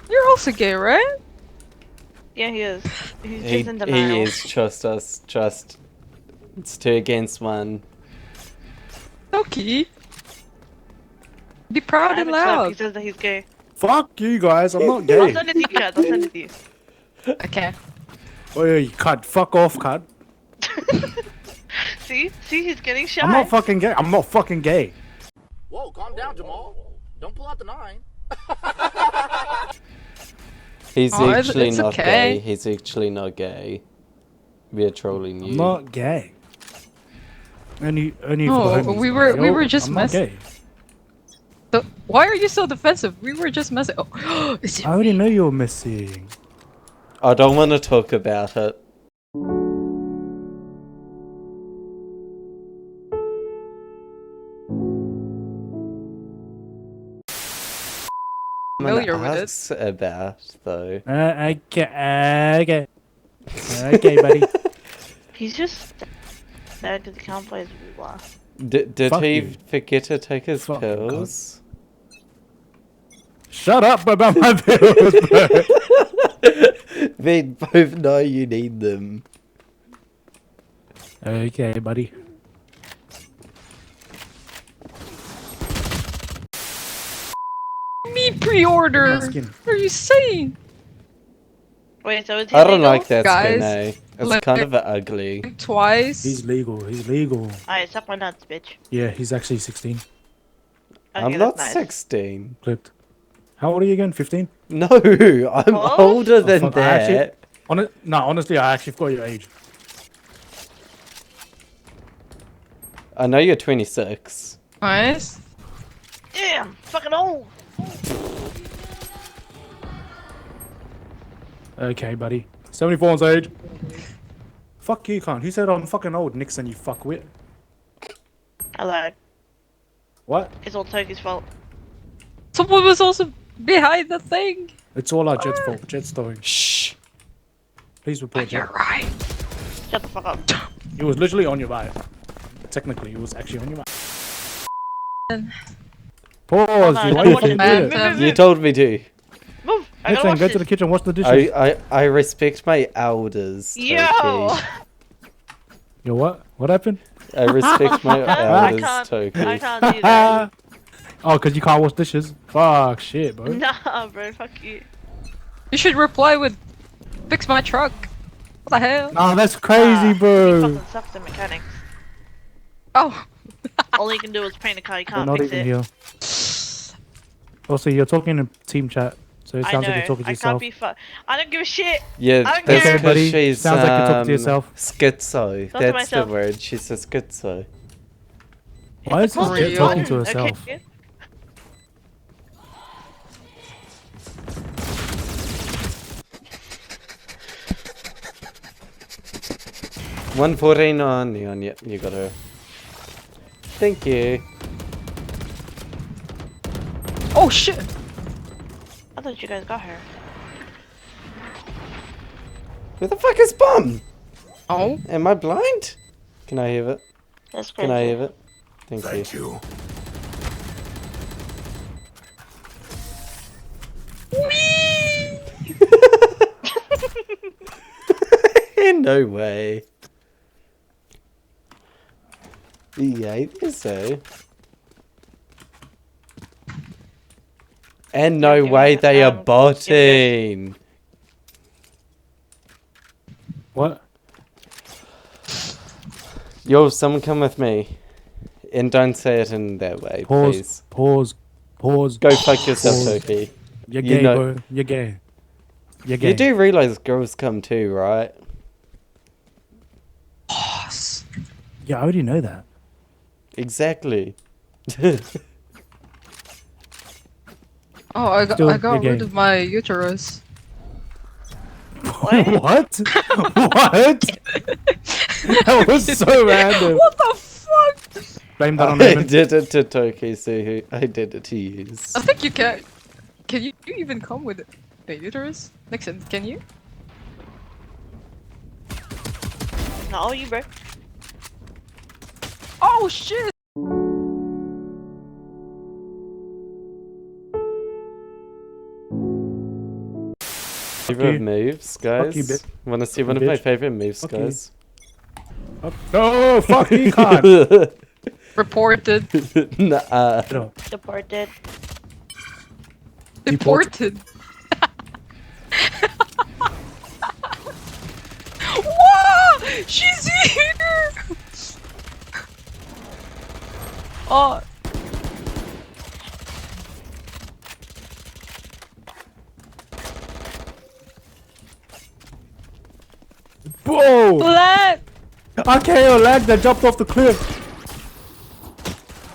You're also gay, right? Yeah, he is. He's just in denial. He is, trust us, trust. It's 2 against 1. Okay. Be proud and He loud. says that he's gay. Fuck you guys, I'm not I'll gay. send it to you, Chad. I'll send it to you. Okay. Oh yeah, you cunt. Fuck off, cunt. See? See, he's getting shy. I'm not fucking gay. I'm not fucking gay. Whoa, calm down, Jamal. Don't pull out the 9. He's Oh, actually it's not okay. gay. He's actually not gay. We're trolling you. I'm not gay. Only for the No, homies. we were Yo, just I'm not messing. gay. Why are you so defensive? We were just messing. Oh, is it I already know you're missing. I don't want to talk about it. familiar with it? Ask about though. Okay, buddy. He's just sad because he can't play his blah. Did Fuck he you. forget to take his Fuck pills? Shut up about my pills, bro. We both know you need them. Okay, buddy. Me pre-order. Asking. What are you saying? Wait, so is he I don't legal? like that Guys, skin, eh? It's look- kind of ugly. Twice. He's legal. He's legal. Alright, suck my nuts, bitch. Yeah, he's actually 16. Okay, I'm that's not nice. 16. Clipped. How old are you again? 15? No, I'm Oh? older than fuck, I that. actually- No, honestly, I actually forgot your age. I know you're 26. Nice. Damn, fucking old. Okay, buddy. 74 on age. Fuck you, cunt. Who said I'm fucking old, Nixon, you fuckwit? I lied. What? It's all Toki's fault. Someone was also behind the thing. It's all our Jet's fault. Jet's throwing. Shh. Please report Jet. You're right. Shut the fuck up. It was literally on your right. Technically, it was actually on your right. Pause. on, You I why gotta you watch fucking it. do it? Move. You told me to. Move! I gotta Nixon, watch go to the this. kitchen, wash the dishes. I respect my elders. Yo! Toki. Yo, what? What happened? I respect my I elders, can't Toki. do that. Oh, because you can't wash dishes? Fuck, shit, bro. Nah, bro, fuck you. You should reply with, "Fix my truck." What the hell? Nah, that's crazy, He bro. fucking sucks at mechanics. Oh. All he can do is paint a car, he They're can't not fix even it. here. Also, you're talking in team chat, so it I sounds know, like you're talking to I yourself. can't be I don't give a shit! Yeah, I don't that's care. Okay, buddy. because she's Sounds like you're talking to yourself. schizo. Talk to That's the myself. word. She's a schizo. Why is this For Jet real? talking to herself? Okay. 114 on Neon. Yep, you got her. Thank you. Oh shit. I thought you guys got her. Who the fuck is Bum? Oh. Am I blind? Can I have it? That's crazy. Can I have it? Thank you. No way. Yeah, I think so. And no give way me- they are give me botting. What? Yo, someone come with me. And don't say it in that way, Pause. please. Pause. Pause. Go fuck yourself, Pause. Toki. You're You gay, know- bro. You're gay. You're gay. You do realize girls come too, right? Boss. Yeah, I already know that. Exactly. Oh, I got Still, rid you're gay. of my uterus. What? What? That was so random. What the fuck? Blame that on I Eamon. did it to Toki, so I did it to you. I think you can. Can you even come with the uterus? Nixon, can you? Not all you, bro. Oh shit! Favorite moves, guys? you, bitch. Want to see one of my Bitch. favorite moves, Fuck you. guys? No, fuck you can't. Reported. Nah. No. Deported. Deported. Whoa! She's here! Oh. Whoa! Let. I can't lag that jumped off the cliff.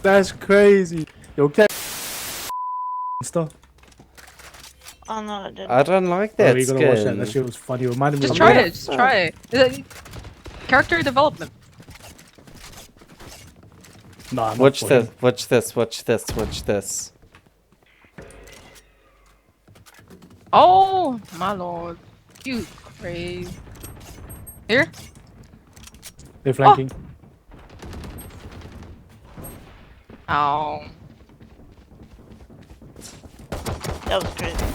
That's crazy. Yo, cat stuff. Oh no, I didn't. I don't like Oh, that you gotta watch that. That skin. shit was funny. It reminded me Just of try Lord- it. Just try it. Character development. Nah, not Watch for this, him. watch this, watch this, watch this. Oh my lord. You crazy. Here? They're flanking. Oh. That was crazy.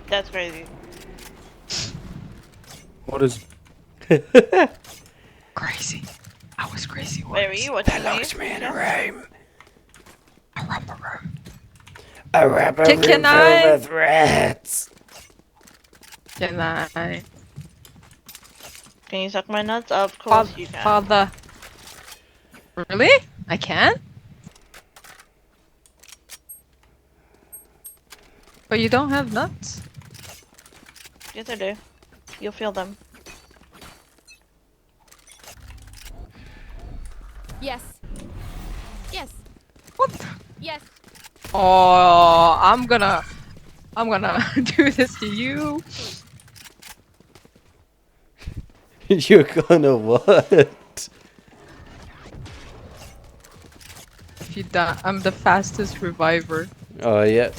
That's crazy. What is? Crazy. I was crazy once. Wait, were you watching me? me in a room. A rubber room. A rubber Can room I- filled with rats. Can I? Can you suck my nuts? Of course you can. Father. Really? I can? But you don't have nuts? Yes, I do. You'll feel them. Yes. Yes. What? Yes. Oh, I'm gonna do this to you. You're gonna what? If you die, I'm the fastest reviver. Oh yeah.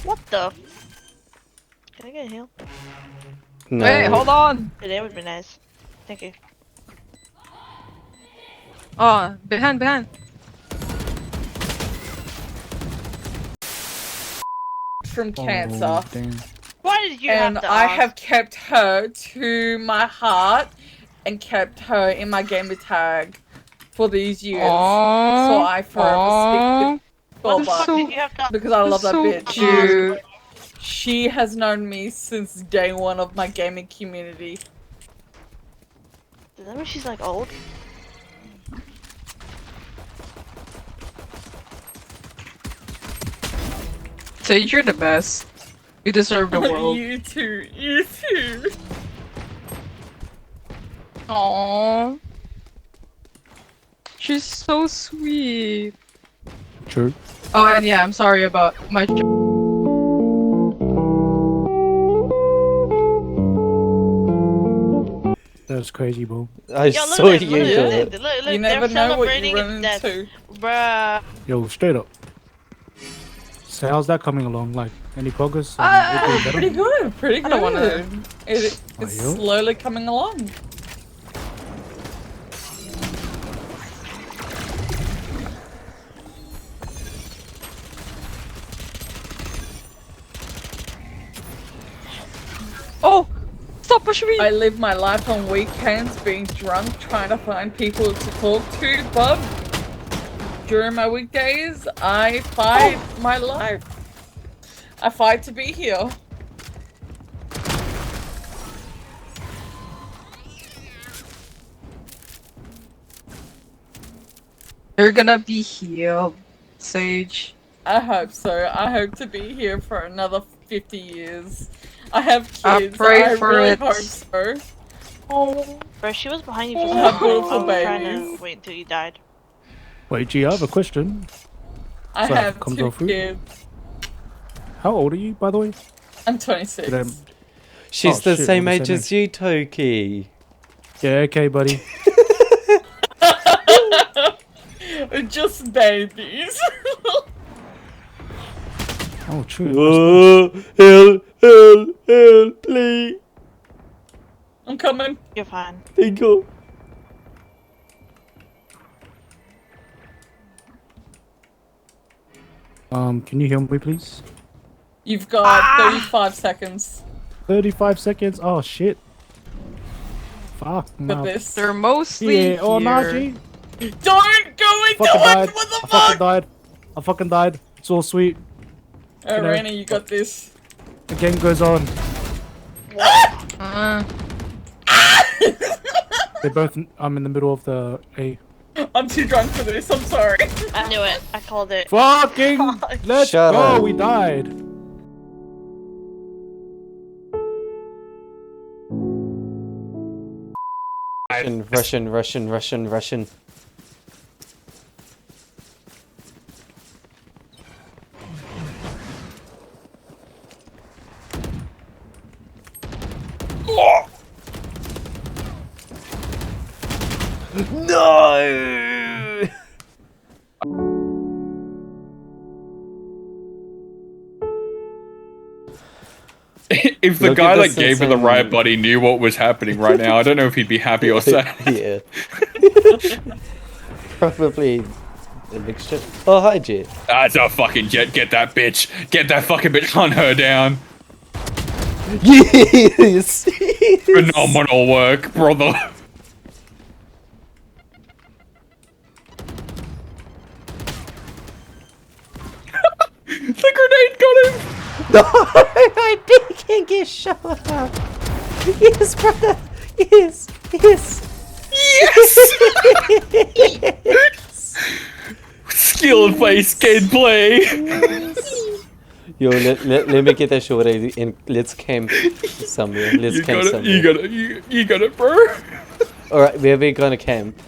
What the? Can I get a heal? No. Wait, hold on. Yeah, that would be nice. Thank you. Oh, behind. From cancer, Oh, damn. Why did you and have to I ask? have kept her to my heart and kept her in my gamer tag for these years. Aww. So I forever stick with What the That's fuck so- did you have to ask? because I love that so bitch. cute. She has known me since day one of my gaming community. Does that mean she's like old? Sage, you're the best. You deserve the world. You too. You too. Aww. She's so sweet. True. Oh, and yeah, I'm sorry about my. That's crazy, bro. I Yo, saw look at you this, do look, it. look, look, look, You never they're know what celebrating you run that, into. bruh. Yo, straight up. So how's that coming along? Like, any progress? It getting better? Pretty good. Pretty good. I don't wanna- It's Are you? slowly coming along. Oh, stop pushing me! I live my life on weekends being drunk, trying to find people to talk to, but during my weekdays, I fight my life. I fight to be here. You're gonna be healed, Sage. I hope so. I hope to be here for another 50 years. I have I kids. pray I for really it. hope so. Oh, bro, she was behind you for so Oh, long. beautiful I was trying babies. to wait until you died. Wait, G, I have a question. I So that have comes 2 off fruit? kids. How old are you, by the way? I'm 26. Did I- She's Oh, the shit, same we're the age same as you, Toki. Yeah, okay, buddy. Just babies. Oh, true. Oh, help, please. I'm coming. You're fine. Thank you. Can you heal me, please? You've got 35 seconds. 35 seconds. Oh shit. Fuck. For Nah. this. They're mostly Yeah. Oh, here. Naji. Don't go into Fucking it! died. What the I fucking fuck? died. I fucking died. It's all sweet. Alright, know. Raina, you got this. The game goes on. Uh, They're both. I'm in the middle of the A. I'm too drunk for this, I'm sorry. I knew it. I called it. Fucking. Let's Shut go. up. We died. Russian. No! If the Look guy at that this gave me the insane- riot buddy knew what was happening right now, I don't know if he'd be happy or sad. Yeah. Probably a mixture. Oh, hi, Jet. That's a fucking jet. Get that bitch. Get that fucking bitch. Hunt her down. Yes! Phenomenal work, brother. The grenade got him. No, my beacon get shot up. Yes, brother. Yes. Skilled based gameplay. Yo, let me get that short and let's camp somewhere. Let's You camp got it. somewhere. You got it, bro. Alright, where are we gonna camp?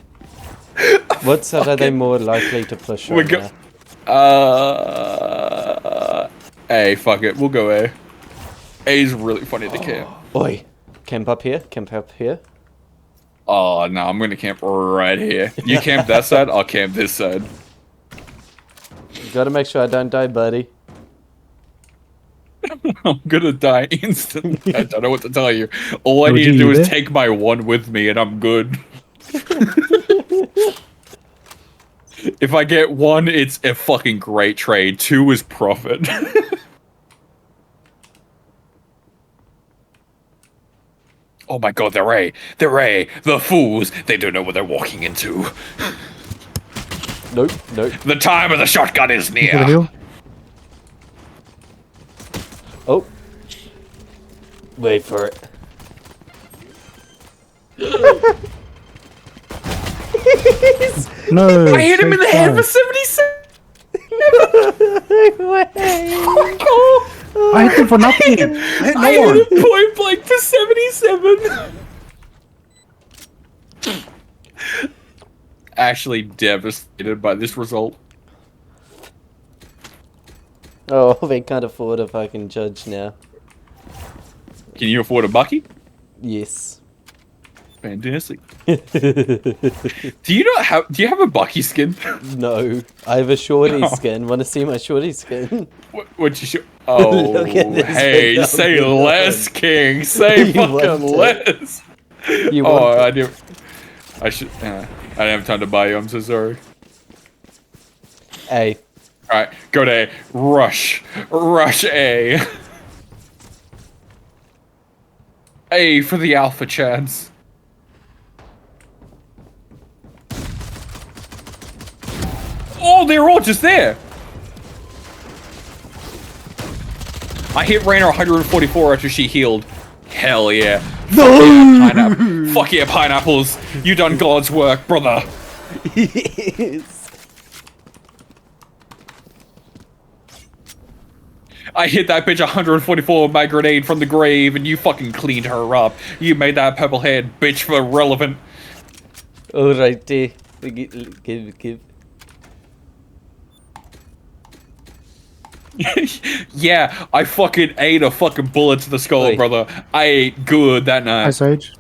What side are they more likely to push We on go. now? A. Fuck it. We'll go A. A's really funny to camp. Oi, camp up here. Oh no, I'm gonna camp right here. You camp that side. I'll camp this side. Gotta make sure I don't die, buddy. I'm gonna die instantly. I don't know what to tell you. All I Oh, need to gee, do you is there? take my one with me and I'm good. If I get one, it's a fucking great trade. Two is profit. Oh my god, they're A. They're A. The fools. They don't know what they're walking into. Nope. The time of the shotgun is For the near. heal. Oh. Wait for it. No. I hit him in the head for 77. I hit him for nothing. I hit I no one. hit him point blank for 77. Actually devastated by this result. Oh, they can't afford a fucking judge now. Can you afford a bucky? Yes. Fantastic. Do you have a bucky skin? No. I have a shorty Oh. skin. Wanna see my shorty skin? What you should? Oh, Look at this hey, phenomenon. say less, King. Say You fucking want it. less. You Oh, want I do. I should. I didn't have time to buy you. I'm so sorry. A. All right, go to A. Rush A. A for the alpha chance. Oh, they're all just there. I hit Rainer 144 after she healed. Hell yeah. No! Fuck yeah, pineapples. You done God's work, brother. Yes. I hit that bitch 144 with my grenade from the grave and you fucking cleaned her up. You made that purple haired bitch for relevant. Alrighty. Give. Yeah, I fucking ate a fucking bullet to the skull, Oi. brother. I ate good that Hi, night. Sage.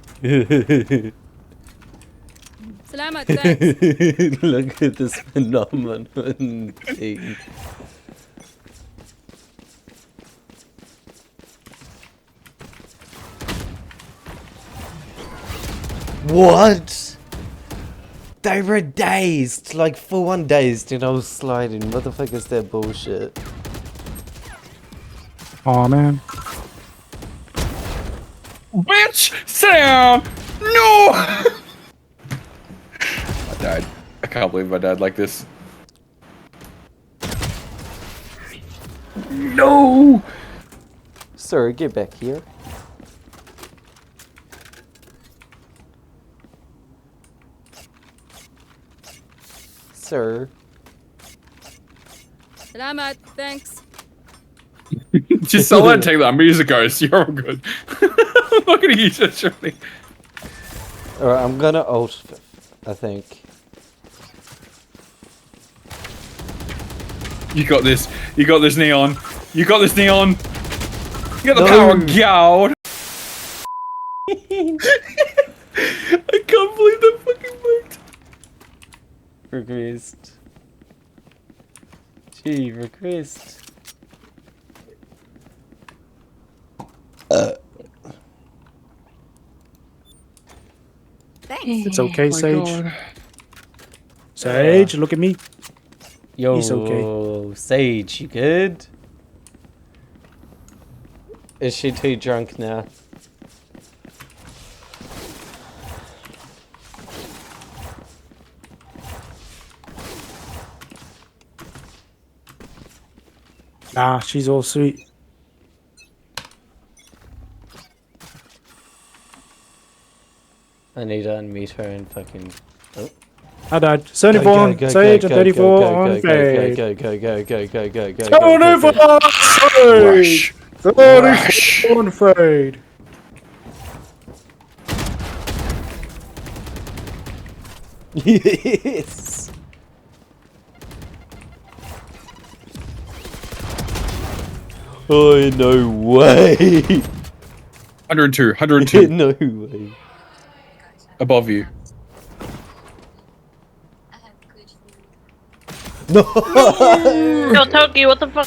Salamat, thanks. Look at this phenomenon thing. What? They were dazed, like full on dazed, and I was sliding. What the fuck is that bullshit? Aw, man. Bitch! Sit down! No! I died. I can't believe I died like this. No! Sir, get back here. Sir. Salamat, thanks. Just I'll let take that music goes. You're all good. I'm not gonna use it, surely. Alright, I'm gonna ult, I think. You got this. You got this, Neon. You got this, Neon. You got the power of God. I can't believe that fucking worked. Request. Gee, request. Thanks. It's okay, Oh my Sage. God. Sage, look at me. Yo, He's okay. Sage, you good? Is she too drunk now? Nah, she's all sweet. I need to unmute her and fucking... Oh. I died. 74 on Sage and 34 on Fade. Go. 74 on Sage! 34 on Fade. Yes! Oh, no way! 102. 102. No way. Above you. No! Yo, Toki, what the fuck?